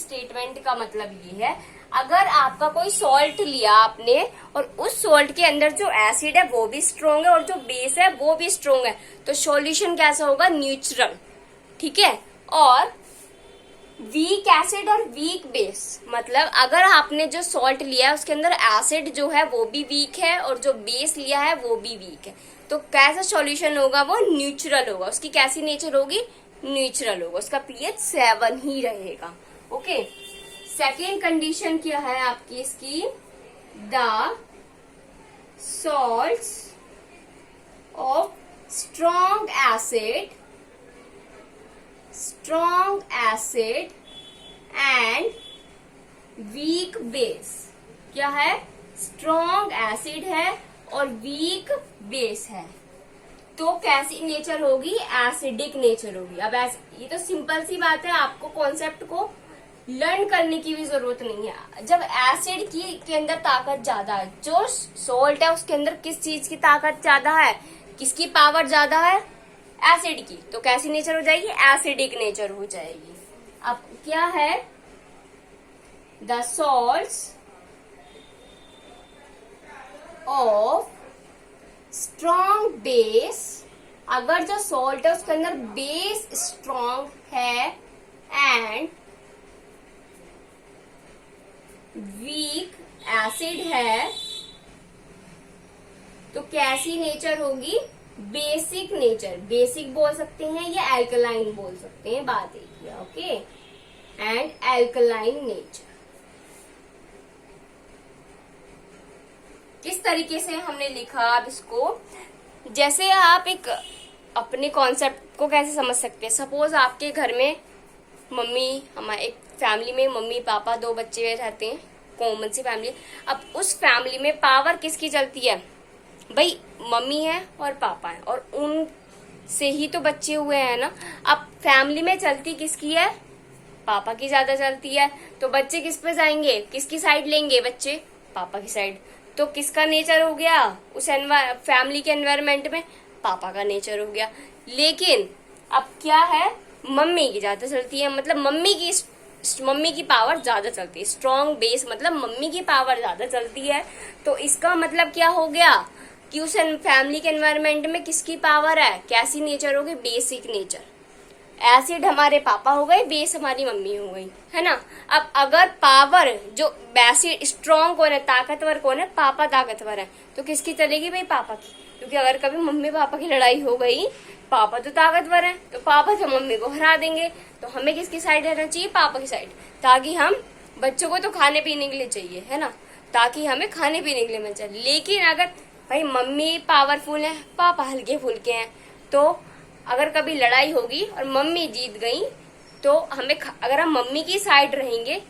Statement का मतलब ये है, अगर आपका कोई सॉल्ट लिया आपने और उस सॉल्ट के अंदर जो एसिड है वो भी स्ट्रोंग है और जो बेस है वो भी स्ट्रोंग है, तो सॉल्यूशन कैसा होगा? न्यूट्रल। ठीक है। और वीक एसिड और वीक बेस, मतलब अगर आपने जो सॉल्ट लिया है उसके अंदर एसिड जो है वो भी वीक है और जो बेस लिया है वो भी वीक है, तो कैसा सॉल्यूशन होगा? वो न्यूट्रल होगा। उसकी कैसी नेचर होगी? न्यूट्रल होगा। उसका पीएच 7 ही रहेगा। ओके। सेकेंड कंडीशन क्या है आपकी इसकी? The salts of strong acid and weak base. क्या है? स्ट्रॉन्ग एसिड है और वीक बेस है, तो कैसी नेचर होगी? एसिडिक नेचर होगी। अब ये तो सिंपल सी बात है, आपको कॉन्सेप्ट को लर्न करने की भी जरूरत नहीं है। जब एसिड के अंदर ताकत ज्यादा है, जो सोल्ट है उसके अंदर किस चीज की ताकत ज्यादा है? किसकी पावर ज्यादा है? एसिड की। तो कैसी नेचर हो जाएगी? एसिडिक नेचर हो जाएगी। अब क्या है? The salts of strong base, अगर जो सॉल्ट है उसके अंदर बेस स्ट्रॉन्ग है एंड वीक एसिड है, तो कैसी नेचर होगी? Basic nature. बेसिक बोल सकते हैं या एल्कलाइन बोल सकते हैं, बात एक ही है। ओके। And alkaline nature. किस तरीके से हमने लिखा अब इसको? जैसे आप एक अपने कॉन्सेप्ट को कैसे समझ सकते हैं? सपोज आपके घर में मम्मी, हमारे एक फैमिली में मम्मी पापा 2 बच्चे रहते हैं, कॉमन सी फैमिली। अब उस फैमिली में पावर किसकी चलती है? भाई मम्मी है और पापा है, और उन से ही तो बच्चे हुए हैं ना। अब फैमिली में चलती किसकी है? पापा की ज्यादा चलती है, तो बच्चे किस पे जाएंगे? किसकी साइड लेंगे बच्चे? पापा की साइड। तो किसका नेचर हो गया उस फैमिली के एनवायरनमेंट में? पापा का नेचर हो गया। लेकिन अब क्या है? मम्मी की ज्यादा चलती है, मतलब मम्मी की पावर ज्यादा चलती है। स्ट्रॉन्ग बेस मतलब मम्मी की पावर ज्यादा चलती है, तो इसका मतलब क्या हो गया कि उस फैमिली के एनवायरनमेंट में किसकी पावर है? कैसी नेचर होगी? Basic nature. एसिड हमारे पापा हो गए, बेस हमारी मम्मी हो गई, है ना। अब अगर पावर जो बेसिक स्ट्रॉन्ग कौन है, ताकतवर कौन है? पापा ताकतवर है, तो किसकी चलेगी? भाई पापा की। क्योंकि अगर कभी मम्मी पापा की लड़ाई हो गई, पापा तो ताकतवर है, तो पापा तो मम्मी को हरा देंगे, तो हमें किसकी साइड रहना चाहिए? पापा की साइड। ताकि हम बच्चों को तो खाने पीने के लिए चाहिए, है ना, ताकि हमें खाने पीने के लिए मिल जाए। लेकिन अगर भाई मम्मी पावरफुल है, पापा हल्के फुल्के हैं, तो अगर कभी लड़ाई होगी और मम्मी जीत गई, तो हमें अगर हम मम्मी की साइड रहेंगे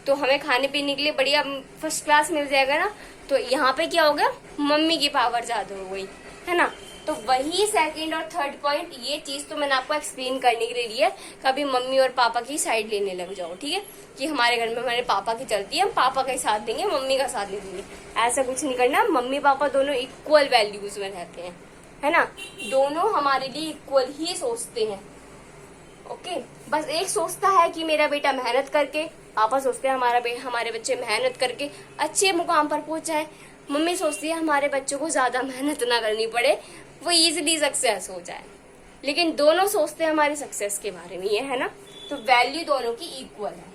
तो हमें खाने पीने के लिए बढ़िया फर्स्ट क्लास मिल जाएगा ना। तो यहाँ पे क्या हो गया? मम्मी की पावर ज्यादा हो गई, है ना। तो वही सेकंड और थर्ड पॉइंट, ये चीज तो मैंने आपको एक्सप्लेन करने के लिए दी है। कभी मम्मी और पापा की साइड लेने लग जाओ, ठीक है, कि हमारे घर में हमारे पापा की चलती है, हम पापा का ही साथ देंगे, मम्मी का साथ नहीं देंगे, ऐसा कुछ नहीं करना। मम्मी पापा दोनों इक्वल वैल्यूज में रहते हैं, है ना, दोनों हमारे लिए इक्वल ही सोचते हैं। ओके। बस एक सोचता है कि मेरा बेटा मेहनत करके, पापा सोचते हैं हमारे बच्चे मेहनत करके अच्छे मुकाम पर पहुंच जाए। मम्मी सोचती है हमारे बच्चों को ज्यादा मेहनत ना करनी पड़े, वो इजीली सक्सेस हो जाए। लेकिन दोनों सोचते हैं हमारी सक्सेस के बारे में, ये है ना। तो वैल्यू दोनों की इक्वल है।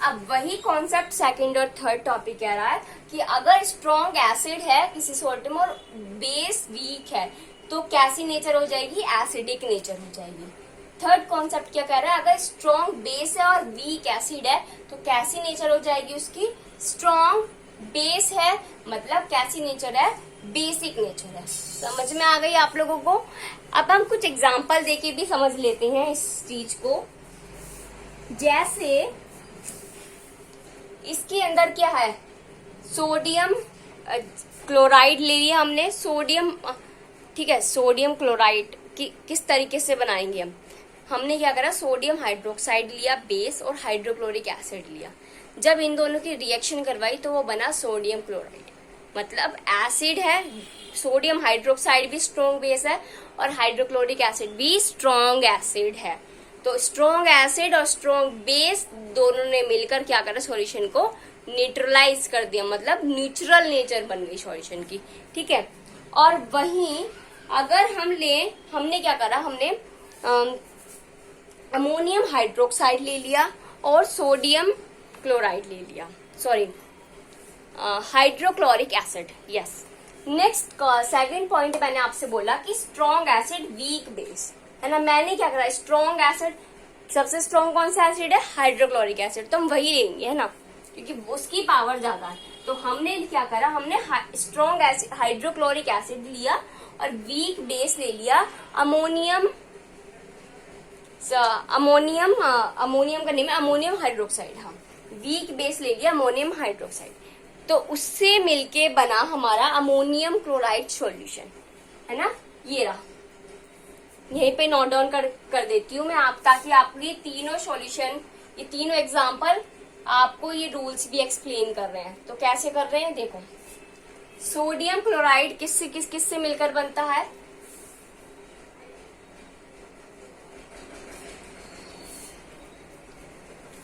अब वही कॉन्सेप्ट सेकंड और थर्ड टॉपिक कह रहा है कि अगर स्ट्रॉन्ग एसिड है किसी सॉल्ट में और बेस वीक है, तो कैसी नेचर हो जाएगी? एसिडिक नेचर हो जाएगी। थर्ड कॉन्सेप्ट क्या कह रहा है? अगर स्ट्रॉन्ग बेस है और वीक एसिड है, तो कैसी नेचर हो जाएगी उसकी? स्ट्रॉन्ग बेस है, मतलब कैसी नेचर है? बेसिक नेचर है। समझ में आ गई आप लोगों को? अब हम कुछ एग्जांपल देके भी समझ लेते हैं इस चीज को। जैसे इसके अंदर क्या है? सोडियम क्लोराइड ले लिया हमने, सोडियम, ठीक है, सोडियम क्लोराइड की किस तरीके से बनाएंगे हमने क्या करा? सोडियम हाइड्रोक्साइड लिया बेस और हाइड्रोक्लोरिक एसिड लिया। जब इन दोनों की रिएक्शन करवाई तो वो बना सोडियम क्लोराइड। मतलब एसिड है, सोडियम हाइड्रोक्साइड भी स्ट्रॉन्ग बेस है और हाइड्रोक्लोरिक एसिड भी स्ट्रॉन्ग एसिड है। तो स्ट्रॉन्ग एसिड और स्ट्रॉन्ग बेस दोनों ने मिलकर क्या करा, सॉल्यूशन को न्यूट्रलाइज कर दिया, मतलब न्यूट्रल नेचर बन गई सॉल्यूशन की। ठीक है, और वहीं अगर हमने क्या करा, हमने अमोनियम हाइड्रोक्साइड ले लिया और सोडियम क्लोराइड ले लिया, sorry hydrochloric acid. Yes, next second point मैंने आपसे बोला कि स्ट्रॉन्ग एसिड वीक बेस, है ना। मैंने क्या करा, स्ट्रॉन्ग एसिड, सबसे स्ट्रॉन्ग कौन सा एसिड है, हाइड्रोक्लोरिक एसिड, तो हम वही लेंगे, है ना, क्योंकि उसकी पावर ज्यादा है। तो हमने क्या करा, हमने स्ट्रॉन्ग एसिड हाइड्रोक्लोरिक एसिड लिया और वीक बेस ले लिया अमोनियम का नेम है अमोनियम हाइड्रोक्साइड। हाँ, वीक बेस ले लिया अमोनियम हाइड्रोक्साइड, तो उससे मिलके बना हमारा अमोनियम क्लोराइड सॉल्यूशन, है ना। ये रहा, यहीं पे नोट डाउन कर देती हूँ मैं आप, ताकि आपको ये तीनों सॉल्यूशन, ये तीनों एग्जाम्पल आपको ये रूल्स भी एक्सप्लेन कर रहे हैं। तो कैसे कर रहे हैं, देखो, सोडियम क्लोराइड किससे मिलकर बनता है,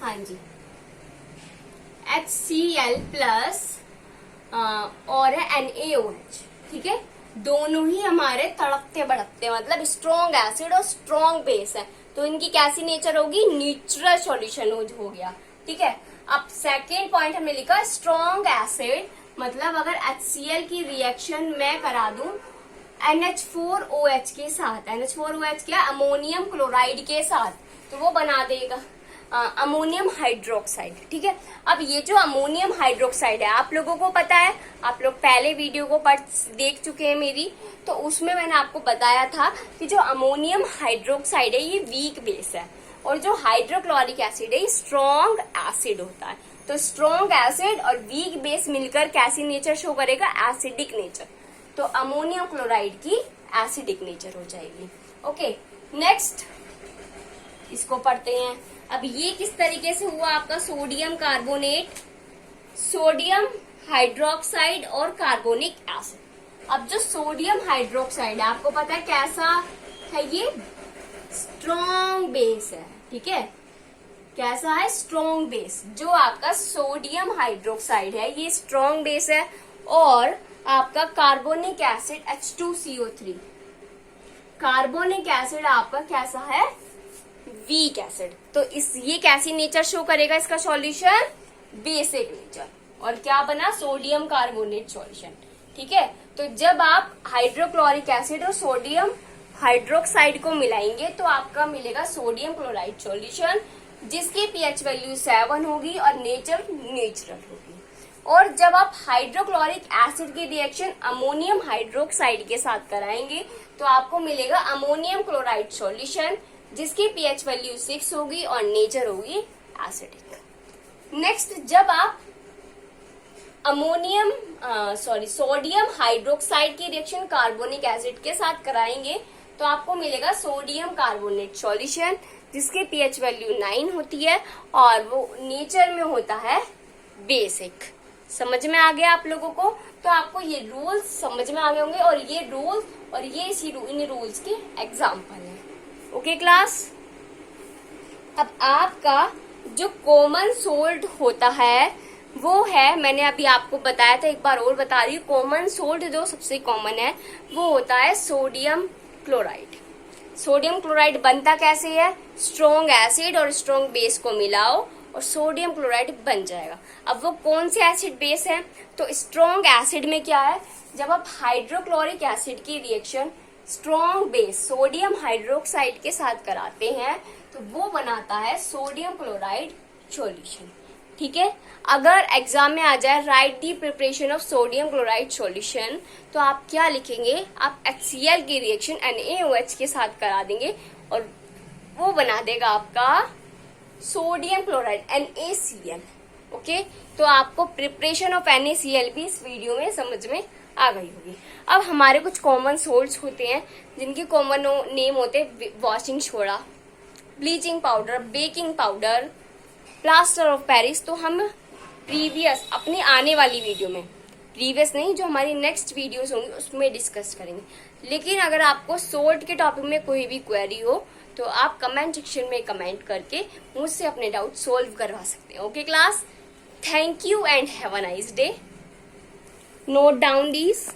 हाँ जी, HCl प्लस और है NaOH। ठीक है, दोनों ही हमारे तड़पते भड़कते मतलब स्ट्रॉन्ग एसिड और स्ट्रॉन्ग बेस है, तो इनकी कैसी नेचर होगी, न्यूट्रल सॉल्यूशन हो गया। ठीक है, अब सेकेंड पॉइंट हमने लिखा स्ट्रॉन्ग एसिड, मतलब अगर HCl की रिएक्शन मैं करा दूं NH4OH के साथ, NH4OH क्या, अमोनियम क्लोराइड के साथ, तो वो बना देगा अमोनियम हाइड्रोक्साइड। ठीक है, अब ये जो अमोनियम हाइड्रोक्साइड है, आप लोगों को पता है, आप लोग पहले वीडियो को देख चुके हैं मेरी, तो उसमें मैंने आपको बताया था कि जो अमोनियम हाइड्रोक्साइड है ये वीक बेस है और जो हाइड्रोक्लोरिक एसिड है ये स्ट्रॉन्ग एसिड होता है। तो स्ट्रॉन्ग एसिड और वीक बेस मिलकर कैसी नेचर शो करेगा, एसिडिक नेचर। तो अमोनियम क्लोराइड की एसिडिक नेचर हो जाएगी। ओके, नेक्स्ट इसको पढ़ते हैं। अब ये किस तरीके से हुआ आपका सोडियम कार्बोनेट, सोडियम हाइड्रोक्साइड और कार्बोनिक एसिड। अब जो सोडियम हाइड्रोक्साइड है आपको पता है कैसा है, ये स्ट्रॉन्ग बेस है। ठीक है, कैसा है, स्ट्रॉन्ग बेस। जो आपका सोडियम हाइड्रोक्साइड है ये स्ट्रॉन्ग बेस है और आपका carbonic acid H2CO3, carbonic acid आपका कैसा है, वीक एसिड। तो ये कैसी नेचर शो करेगा इसका सॉल्यूशन, बेसिक नेचर, और क्या बना, सोडियम कार्बोनेट सॉल्यूशन। ठीक है, तो जब आप हाइड्रोक्लोरिक एसिड और सोडियम हाइड्रोक्साइड को मिलाएंगे तो आपका मिलेगा सोडियम क्लोराइड सॉल्यूशन, जिसकी पीएच वैल्यू 7 होगी और नेचर नेचुरल होगी। और जब आप हाइड्रोक्लोरिक एसिड की रिएक्शन अमोनियम हाइड्रोक्साइड के साथ कराएंगे तो आपको मिलेगा अमोनियम क्लोराइड सॉल्यूशन, जिसकी पीएच वैल्यू 6 होगी और नेचर होगी एसिडिक। नेक्स्ट, जब आप सोडियम हाइड्रोक्साइड की रिएक्शन कार्बोनिक एसिड के साथ कराएंगे तो आपको मिलेगा सोडियम कार्बोनेट सॉल्यूशन, जिसकी पीएच वैल्यू 9 होती है और वो नेचर में होता है बेसिक। समझ में आ गया आप लोगों को? तो आपको ये रूल्स समझ में आ गए होंगे और ये रूल्स और ये इन रूल्स के एग्जाम्पल है। ओके क्लास, अब आपका जो कॉमन सोल्ट होता है वो है, मैंने अभी आपको बताया था, एक बार और बता रही हूँ, कॉमन सोल्ट जो सबसे कॉमन है वो होता है सोडियम क्लोराइड। सोडियम क्लोराइड बनता कैसे है, स्ट्रॉन्ग एसिड और स्ट्रॉन्ग बेस को मिलाओ और सोडियम क्लोराइड बन जाएगा। अब वो कौन से एसिड बेस है, तो स्ट्रॉन्ग एसिड में क्या है, जब आप हाइड्रोक्लोरिक एसिड की reaction strong base sodium hydroxide के साथ कराते हैं तो वो बनाता है सोडियम क्लोराइड सॉल्यूशन। ठीक है, अगर एग्जाम में आ जाए right the preparation of sodium chloride solution, तो आप क्या लिखेंगे, आप HCl की रिएक्शन NaOH के साथ करा देंगे और वो बना देगा आपका सोडियम क्लोराइड NaCl। ओके, तो आपको प्रिपरेशन ऑफ NaCl भी इस वीडियो में समझ में आ गई होगी। अब हमारे कुछ कॉमन सोल्ट्स होते हैं जिनके कॉमन नेम होते हैं washing soda, bleaching powder, baking powder, plaster of Paris. तो हम प्रीवियस अपनी आने वाली वीडियो में, प्रीवियस नहीं, जो हमारी नेक्स्ट वीडियोस होंगी उसमें डिस्कस करेंगे। लेकिन अगर आपको सोल्ट के टॉपिक में कोई भी क्वेरी हो तो आप कमेंट सेक्शन में कमेंट करके मुझसे अपने डाउट सोल्व करवा सकते हैं। Okay class, thank you and have a nice day. Note down these.